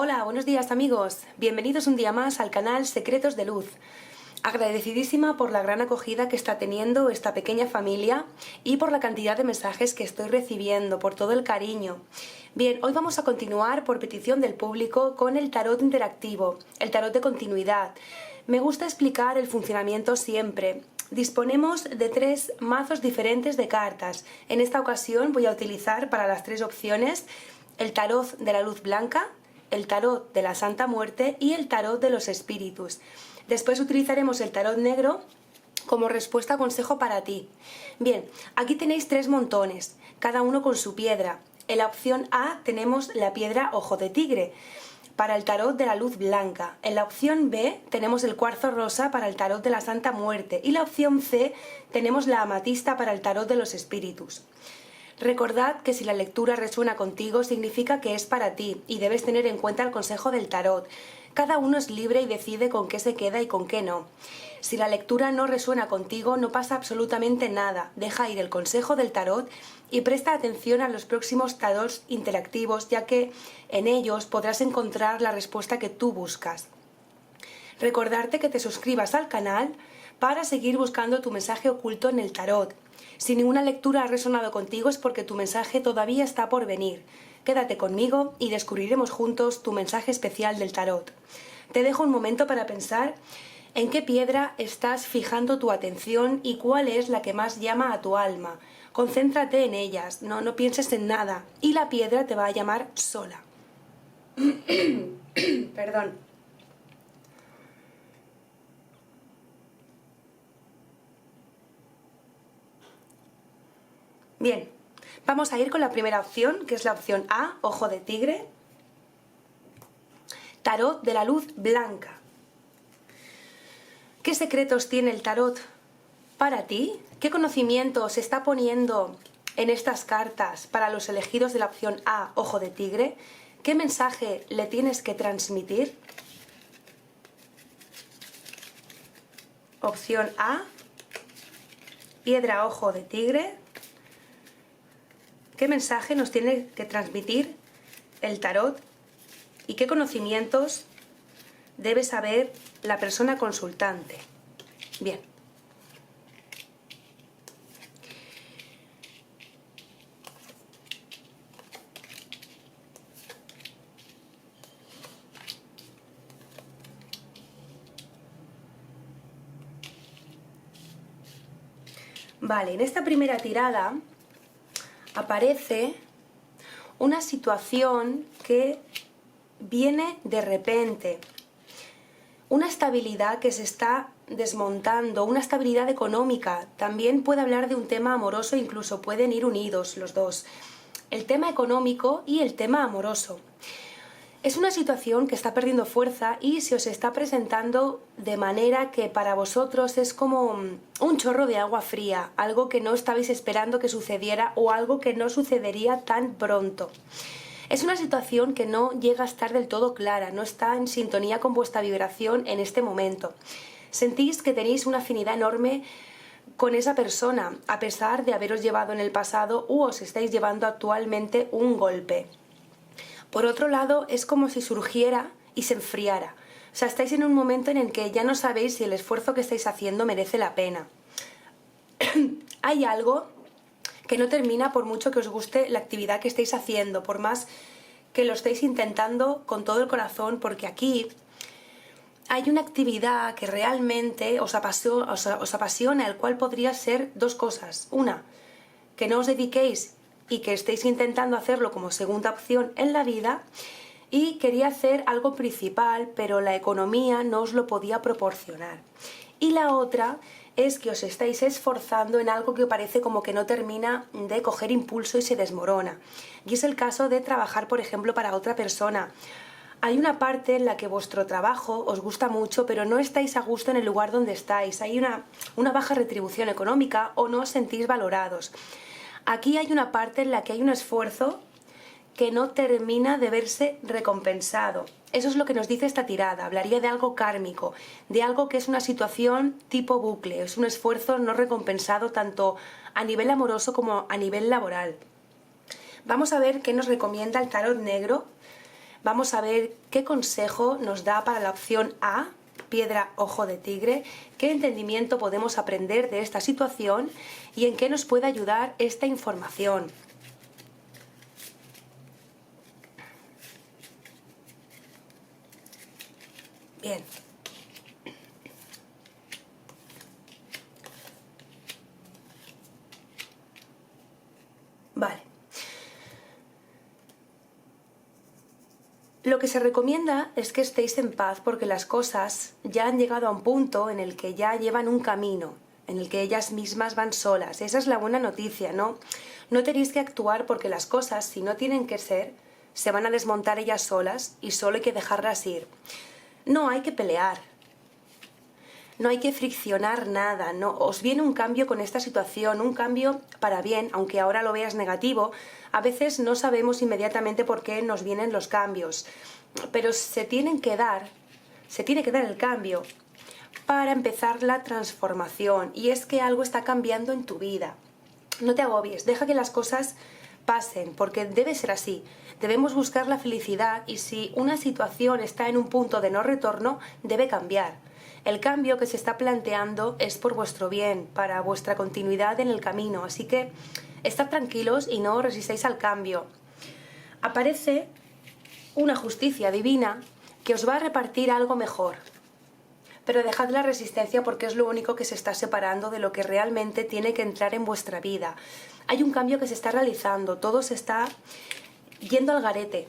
Hola, buenos días amigos, bienvenidos un día más al canal Secretos de Luz. Agradecidísima por la gran acogida que está teniendo esta pequeña familia y por la cantidad de mensajes que estoy recibiendo, por todo el cariño. Bien, hoy vamos a continuar por petición del público con el tarot interactivo, el tarot de continuidad. Me gusta explicar el funcionamiento siempre. Disponemos de 3 mazos diferentes de cartas. En esta ocasión voy a utilizar para las 3 opciones el tarot de la luz blanca, el tarot de la Santa Muerte y el tarot de los espíritus. Después utilizaremos el tarot negro como respuesta consejo para ti. Bien, aquí tenéis 3 montones, cada uno con su piedra. En la opción A tenemos la piedra ojo de tigre para el tarot de la luz blanca. En la opción B tenemos el cuarzo rosa para el tarot de la Santa Muerte. Y la opción C tenemos la amatista para el tarot de los espíritus. Recordad que si la lectura resuena contigo significa que es para ti y debes tener en cuenta el consejo del tarot. Cada uno es libre y decide con qué se queda y con qué no. Si la lectura no resuena contigo no pasa absolutamente nada, deja ir el consejo del tarot y presta atención a los próximos tarots interactivos, ya que en ellos podrás encontrar la respuesta que tú buscas. Recordarte que te suscribas al canal para seguir buscando tu mensaje oculto en el tarot. Si ninguna lectura ha resonado contigo es porque tu mensaje todavía está por venir. Quédate conmigo y descubriremos juntos tu mensaje especial del tarot. Te dejo un momento para pensar en qué piedra estás fijando tu atención y cuál es la que más llama a tu alma. Concéntrate en ellas, no pienses en nada y la piedra te va a llamar sola. Perdón. Bien, vamos a ir con la primera opción, que es la opción A, ojo de tigre. Tarot de la luz blanca. ¿Qué secretos tiene el tarot para ti? ¿Qué conocimiento se está poniendo en estas cartas para los elegidos de la opción A, ojo de tigre? ¿Qué mensaje le tienes que transmitir? Opción A, piedra ojo de tigre. ¿Qué mensaje nos tiene que transmitir el tarot? ¿Y qué conocimientos debe saber la persona consultante? Bien. Vale, en esta primera tirada aparece una situación que viene de repente, una estabilidad que se está desmontando, una estabilidad económica. También puede hablar de un tema amoroso, incluso pueden ir unidos los dos, el tema económico y el tema amoroso. Es una situación que está perdiendo fuerza y se os está presentando de manera que para vosotros es como un chorro de agua fría, algo que no estabais esperando que sucediera o algo que no sucedería tan pronto. Es una situación que no llega a estar del todo clara, no está en sintonía con vuestra vibración en este momento. Sentís que tenéis una afinidad enorme con esa persona, a pesar de haberos llevado en el pasado u os estáis llevando actualmente un golpe. Por otro lado, es como si surgiera y se enfriara. O sea, estáis en un momento en el que ya no sabéis si el esfuerzo que estáis haciendo merece la pena. Hay algo que no termina por mucho que os guste la actividad que estáis haciendo, por más que lo estéis intentando con todo el corazón, porque aquí hay una actividad que realmente os apasiona, el cual podría ser 2 cosas. Una, que no os dediquéis y que estéis intentando hacerlo como segunda opción en la vida, y quería hacer algo principal, pero la economía no os lo podía proporcionar. Y la otra es que os estáis esforzando en algo que parece como que no termina de coger impulso y se desmorona. Y es el caso de trabajar, por ejemplo, para otra persona. Hay una parte en la que vuestro trabajo os gusta mucho, pero no estáis a gusto en el lugar donde estáis. Hay una baja retribución económica o no os sentís valorados. Aquí hay una parte en la que hay un esfuerzo que no termina de verse recompensado. Eso es lo que nos dice esta tirada. Hablaría de algo kármico, de algo que es una situación tipo bucle. Es un esfuerzo no recompensado tanto a nivel amoroso como a nivel laboral. Vamos a ver qué nos recomienda el tarot negro Vamos a ver qué consejo nos da para la opción A, piedra ojo de tigre, qué entendimiento podemos aprender de esta situación y en qué nos puede ayudar esta información. Bien. Vale. Lo que se recomienda es que estéis en paz porque las cosas ya han llegado a un punto en el que ya llevan un camino, en el que ellas mismas van solas. Esa es la buena noticia, ¿no? No tenéis que actuar porque las cosas, si no tienen que ser, se van a desmontar ellas solas y solo hay que dejarlas ir. No hay que pelear. No hay que friccionar nada, no. Os viene un cambio con esta situación, un cambio para bien, aunque ahora lo veas negativo. A veces no sabemos inmediatamente por qué nos vienen los cambios, pero se tiene que dar el cambio para empezar la transformación. Y es que algo está cambiando en tu vida. No te agobies, deja que las cosas pasen, porque debe ser así. Debemos buscar la felicidad y si una situación está en un punto de no retorno, debe cambiar. El cambio que se está planteando es por vuestro bien, para vuestra continuidad en el camino, así que estad tranquilos y no resistáis al cambio. Aparece una justicia divina que os va a repartir algo mejor, pero dejad la resistencia porque es lo único que se está separando de lo que realmente tiene que entrar en vuestra vida. Hay un cambio que se está realizando, todo se está yendo al garete.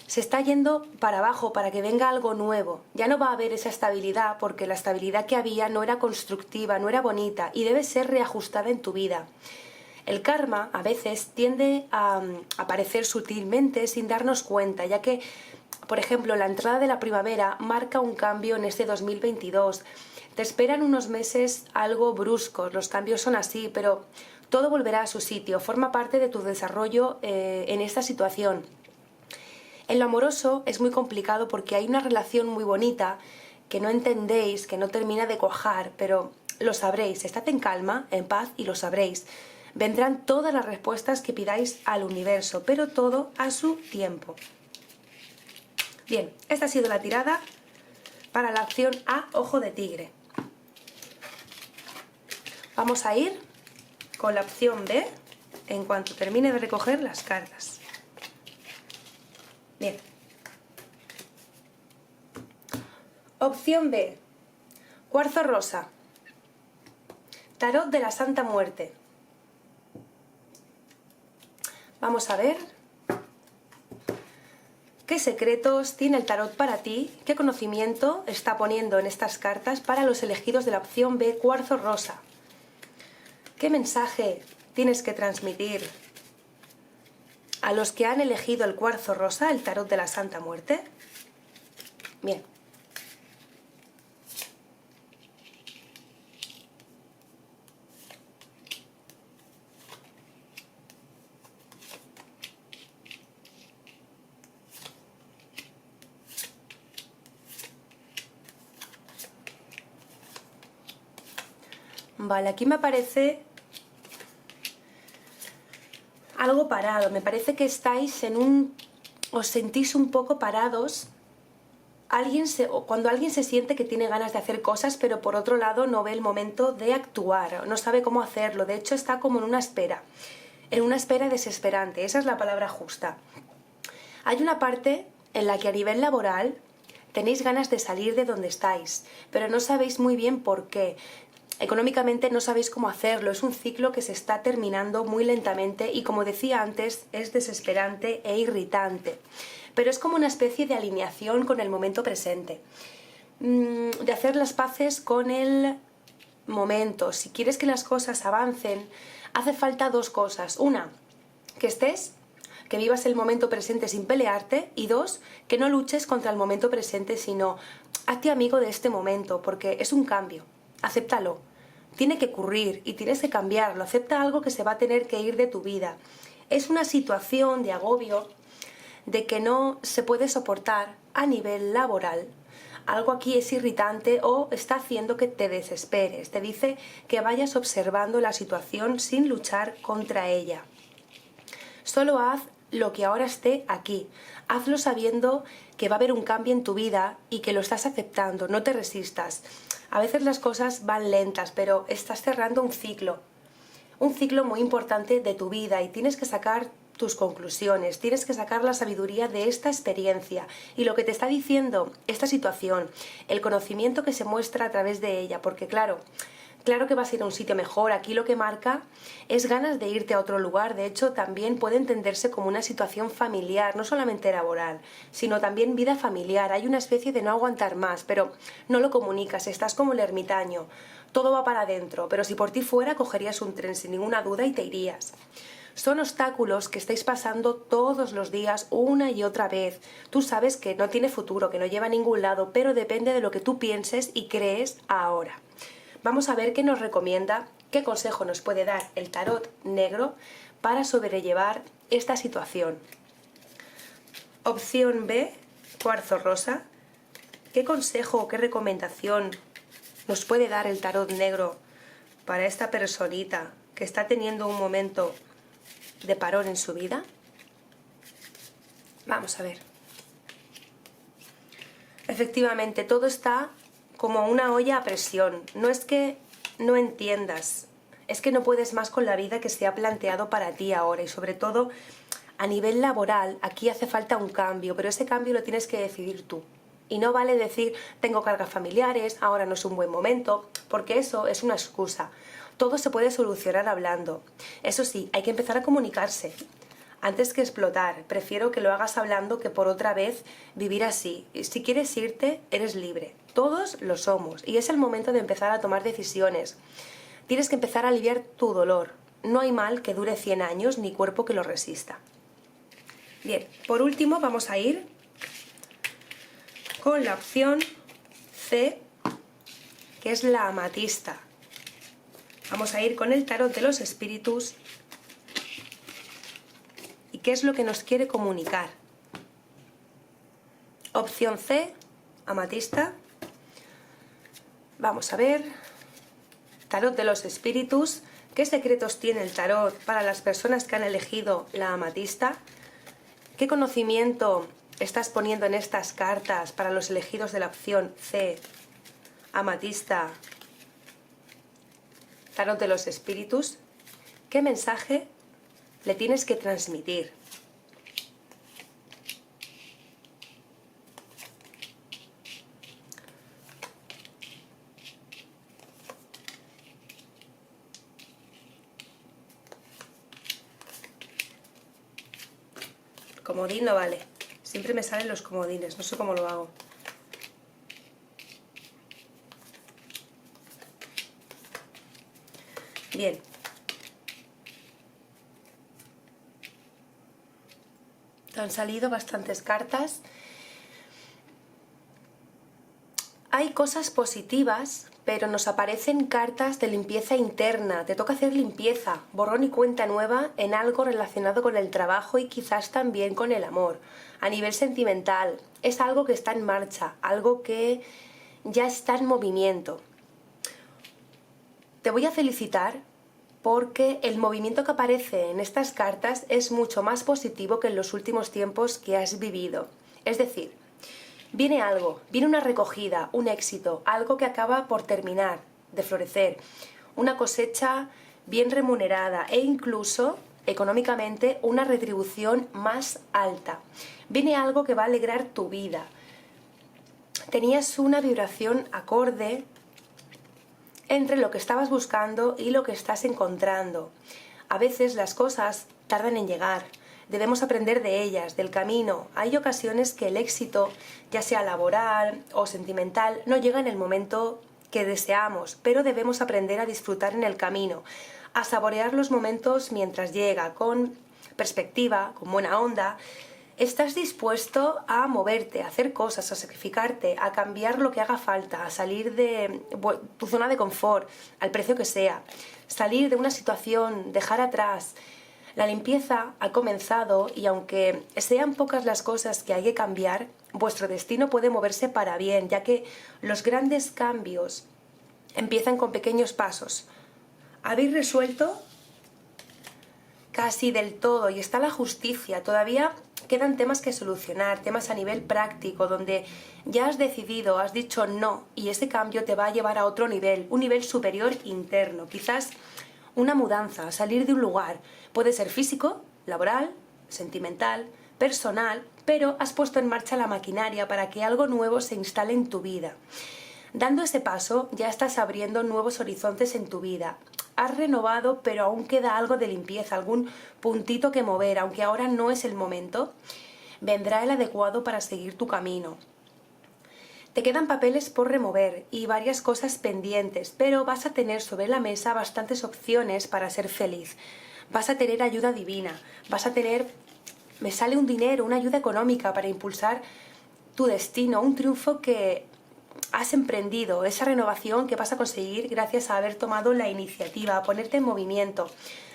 Se está yendo para abajo para que venga algo nuevo. Ya no va a haber esa estabilidad porque la estabilidad que había no era constructiva, no era bonita y debe ser reajustada en tu vida. El karma a veces tiende a aparecer sutilmente sin darnos cuenta, ya que, por ejemplo, la entrada de la primavera marca un cambio en este 2022. Te esperan unos meses algo bruscos, los cambios son así, pero todo volverá a su sitio, forma parte de tu desarrollo en esta situación. En lo amoroso es muy complicado porque hay una relación muy bonita que no entendéis, que no termina de cuajar, pero lo sabréis. Estad en calma, en paz y lo sabréis. Vendrán todas las respuestas que pidáis al universo, pero todo a su tiempo. Bien, esta ha sido la tirada para la opción A, ojo de tigre. Vamos a ir con la opción B en cuanto termine de recoger las cartas. Bien. Opción B. Cuarzo rosa. Tarot de la Santa Muerte. Vamos a ver qué secretos tiene el tarot para ti, qué conocimiento está poniendo en estas cartas para los elegidos de la opción B, cuarzo rosa. ¿Qué mensaje tienes que transmitir a los que han elegido el cuarzo rosa, el tarot de la Santa Muerte? Bien. Vale, aquí me aparece algo parado. Me parece que estáis os sentís un poco parados. Cuando alguien se siente que tiene ganas de hacer cosas, pero por otro lado no ve el momento de actuar, no sabe cómo hacerlo. De hecho, está como en una espera desesperante. Esa es la palabra justa. Hay una parte en la que a nivel laboral tenéis ganas de salir de donde estáis, pero no sabéis muy bien por qué. Económicamente no sabéis cómo hacerlo, es un ciclo que se está terminando muy lentamente y, como decía antes, es desesperante e irritante. Pero es como una especie de alineación con el momento presente, de hacer las paces con el momento. Si quieres que las cosas avancen, hace falta dos cosas. Una, que vivas el momento presente sin pelearte, y dos, que no luches contra el momento presente, sino hazte amigo de este momento, porque es un cambio. Acéptalo, tiene que ocurrir y tienes que cambiarlo. Acepta algo que se va a tener que ir de tu vida. Es una situación de agobio, de que no se puede soportar a nivel laboral. Algo aquí es irritante o está haciendo que te desesperes. Te dice que vayas observando la situación sin luchar contra ella. Solo haz lo que ahora esté aquí. Hazlo sabiendo que va a haber un cambio en tu vida y que lo estás aceptando, no te resistas. A veces las cosas van lentas, pero estás cerrando un ciclo muy importante de tu vida y tienes que sacar tus conclusiones, tienes que sacar la sabiduría de esta experiencia y lo que te está diciendo esta situación, el conocimiento que se muestra a través de ella, porque claro que vas a ir a un sitio mejor. Aquí lo que marca es ganas de irte a otro lugar. De hecho, también puede entenderse como una situación familiar, no solamente laboral, sino también vida familiar. Hay una especie de no aguantar más, pero no lo comunicas, estás como el ermitaño. Todo va para adentro, pero si por ti fuera, cogerías un tren sin ninguna duda y te irías. Son obstáculos que estáis pasando todos los días una y otra vez. Tú sabes que no tiene futuro, que no lleva a ningún lado, pero depende de lo que tú pienses y crees ahora. Vamos a ver qué nos recomienda, qué consejo nos puede dar el tarot negro para sobrellevar esta situación. Opción B, cuarzo rosa. ¿Qué consejo o qué recomendación nos puede dar el tarot negro para esta personita que está teniendo un momento de parón en su vida? Vamos a ver. Efectivamente, todo está como una olla a presión. No es que no entiendas, es que no puedes más con la vida que se ha planteado para ti ahora, y sobre todo a nivel laboral aquí hace falta un cambio, pero ese cambio lo tienes que decidir tú. Y no vale decir tengo cargas familiares, ahora no es un buen momento, porque eso es una excusa. Todo se puede solucionar hablando. Eso sí, hay que empezar a comunicarse. Antes que explotar, prefiero que lo hagas hablando que por otra vez vivir así. Si quieres irte, eres libre. Todos lo somos y es el momento de empezar a tomar decisiones. Tienes que empezar a aliviar tu dolor. No hay mal que dure 100 años ni cuerpo que lo resista. Bien, por último vamos a ir con la opción C, que es la amatista. Vamos a ir con el tarot de los espíritus. ¿Qué es lo que nos quiere comunicar? Opción C, amatista. Vamos a ver. Tarot de los espíritus. ¿Qué secretos tiene el tarot para las personas que han elegido la amatista? ¿Qué conocimiento estás poniendo en estas cartas para los elegidos de la opción C, amatista, tarot de los espíritus? ¿Qué mensaje le tienes que transmitir? Comodín no vale. Siempre me salen los comodines, no sé cómo lo hago. Bien. Han salido bastantes cartas. Hay cosas positivas, pero nos aparecen cartas de limpieza interna. Te toca hacer limpieza, borrón y cuenta nueva en algo relacionado con el trabajo y quizás también con el amor. A nivel sentimental, es algo que está en marcha, algo que ya está en movimiento. Te voy a felicitar porque el movimiento que aparece en estas cartas es mucho más positivo que en los últimos tiempos que has vivido. Es decir, viene algo, viene una recogida, un éxito, algo que acaba por terminar de florecer, una cosecha bien remunerada e incluso económicamente una retribución más alta. Viene algo que va a alegrar tu vida. Tenías una vibración acorde entre lo que estabas buscando y lo que estás encontrando. A veces las cosas tardan en llegar. Debemos aprender de ellas, del camino. Hay ocasiones que el éxito, ya sea laboral o sentimental, no llega en el momento que deseamos, pero debemos aprender a disfrutar en el camino, a saborear los momentos mientras llega, con perspectiva, con buena onda. ¿Estás dispuesto a moverte, a hacer cosas, a sacrificarte, a cambiar lo que haga falta, a salir de tu zona de confort, al precio que sea, salir de una situación, dejar atrás? La limpieza ha comenzado y aunque sean pocas las cosas que hay que cambiar, vuestro destino puede moverse para bien, ya que los grandes cambios empiezan con pequeños pasos. Habéis resuelto casi del todo, y está la justicia. Todavía quedan temas que solucionar, temas a nivel práctico, donde ya has decidido, has dicho no, y ese cambio te va a llevar a otro nivel, un nivel superior interno. Quizás una mudanza, salir de un lugar, puede ser físico, laboral, sentimental, personal, pero has puesto en marcha la maquinaria para que algo nuevo se instale en tu vida. Dando ese paso, ya estás abriendo nuevos horizontes en tu vida. Has renovado, pero aún queda algo de limpieza, algún puntito que mover, aunque ahora no es el momento. Vendrá el adecuado para seguir tu camino. Te quedan papeles por remover y varias cosas pendientes, pero vas a tener sobre la mesa bastantes opciones para ser feliz. Vas a tener ayuda divina, vas a tener, me sale un dinero, una ayuda económica para impulsar tu destino, un triunfo que has emprendido, esa renovación que vas a conseguir gracias a haber tomado la iniciativa, a ponerte en movimiento.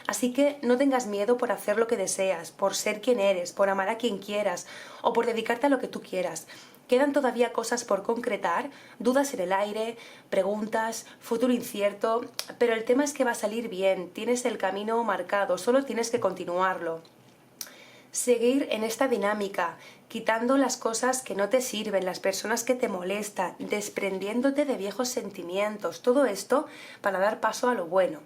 Así que no tengas miedo por hacer lo que deseas, por ser quien eres, por amar a quien quieras o por dedicarte a lo que tú quieras. Quedan todavía cosas por concretar, dudas en el aire, preguntas, futuro incierto, pero el tema es que va a salir bien, tienes el camino marcado, solo tienes que continuarlo. Seguir en esta dinámica, quitando las cosas que no te sirven, las personas que te molestan, desprendiéndote de viejos sentimientos, todo esto para dar paso a lo bueno.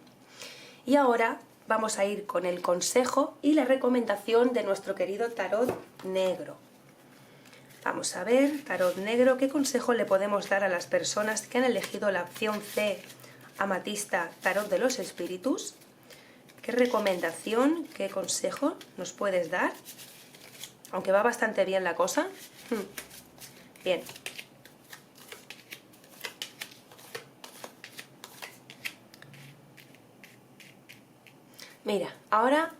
Y ahora vamos a ir con el consejo y la recomendación de nuestro querido tarot negro. Vamos a ver, tarot negro, ¿qué consejo le podemos dar a las personas que han elegido la opción C, amatista, tarot de los espíritus? ¿Qué recomendación, qué consejo nos puedes dar? Aunque va bastante bien la cosa. Bien. Mira, ahora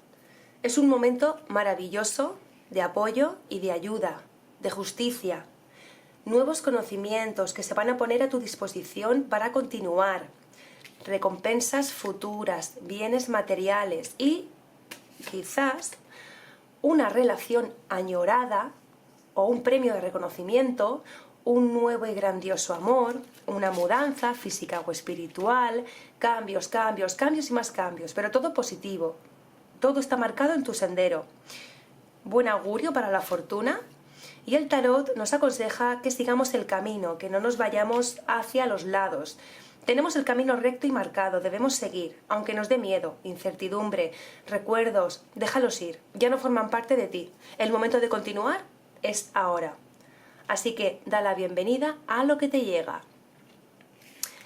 es un momento maravilloso de apoyo y de ayuda, de justicia. Nuevos conocimientos que se van a poner a tu disposición para continuar. Recompensas futuras, bienes materiales y quizás una relación añorada o un premio de reconocimiento, un nuevo y grandioso amor, una mudanza física o espiritual, cambios, cambios, cambios y más cambios, pero todo positivo. Todo está marcado en tu sendero. Buen augurio para la fortuna. Y el tarot nos aconseja que sigamos el camino, que no nos vayamos hacia los lados. Tenemos el camino recto y marcado, debemos seguir, aunque nos dé miedo, incertidumbre, recuerdos, déjalos ir, ya no forman parte de ti. El momento de continuar es ahora. Así que da la bienvenida a lo que te llega.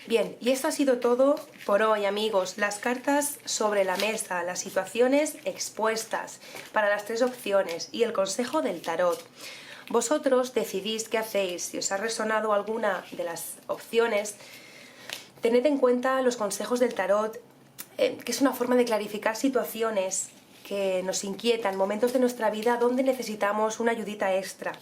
Bien, y esto ha sido todo por hoy, amigos. Las cartas sobre la mesa, las situaciones expuestas para las tres opciones y el consejo del tarot. Vosotros decidís qué hacéis. Si os ha resonado alguna de las opciones, tened en cuenta los consejos del tarot, que es una forma de clarificar situaciones que nos inquietan, momentos de nuestra vida donde necesitamos una ayudita extra.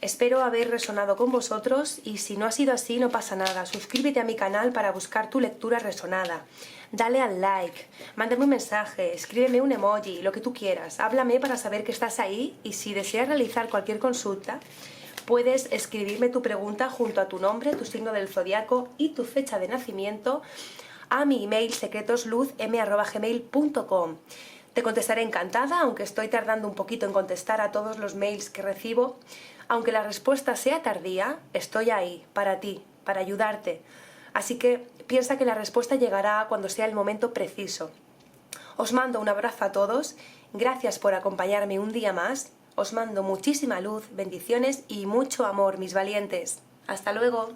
Espero haber resonado con vosotros y si no ha sido así no pasa nada. Suscríbete a mi canal para buscar tu lectura resonada. Dale al like, mándame un mensaje, escríbeme un emoji, lo que tú quieras. Háblame para saber que estás ahí y si deseas realizar cualquier consulta, puedes escribirme tu pregunta junto a tu nombre, tu signo del zodiaco y tu fecha de nacimiento a mi email secretosluz@gmail.com. Te contestaré encantada, aunque estoy tardando un poquito en contestar a todos los mails que recibo. Aunque la respuesta sea tardía, estoy ahí, para ti, para ayudarte. Así que piensa que la respuesta llegará cuando sea el momento preciso. Os mando un abrazo a todos, gracias por acompañarme un día más. Os mando muchísima luz, bendiciones y mucho amor, mis valientes. ¡Hasta luego!